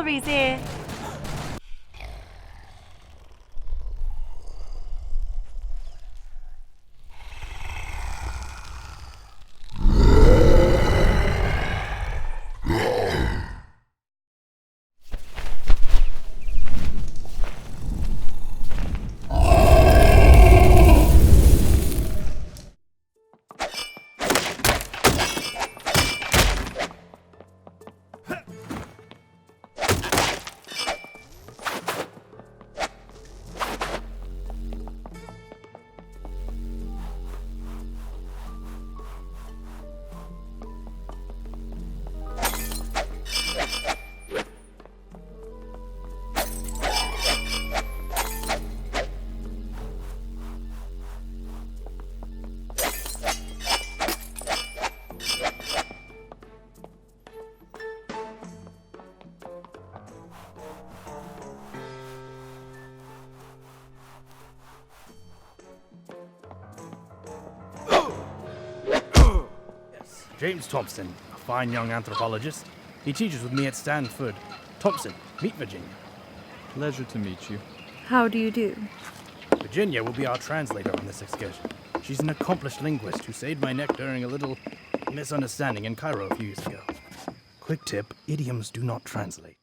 Harvey's here. James Thompson, a fine young anthropologist. He teaches with me at Stanford. Thompson, meet Virginia. Pleasure to meet you. How do you do? Virginia will be our translator on this excursion. She's an accomplished linguist who saved my neck during a little misunderstanding in Cairo a few years ago. Quick tip, idioms do not translate.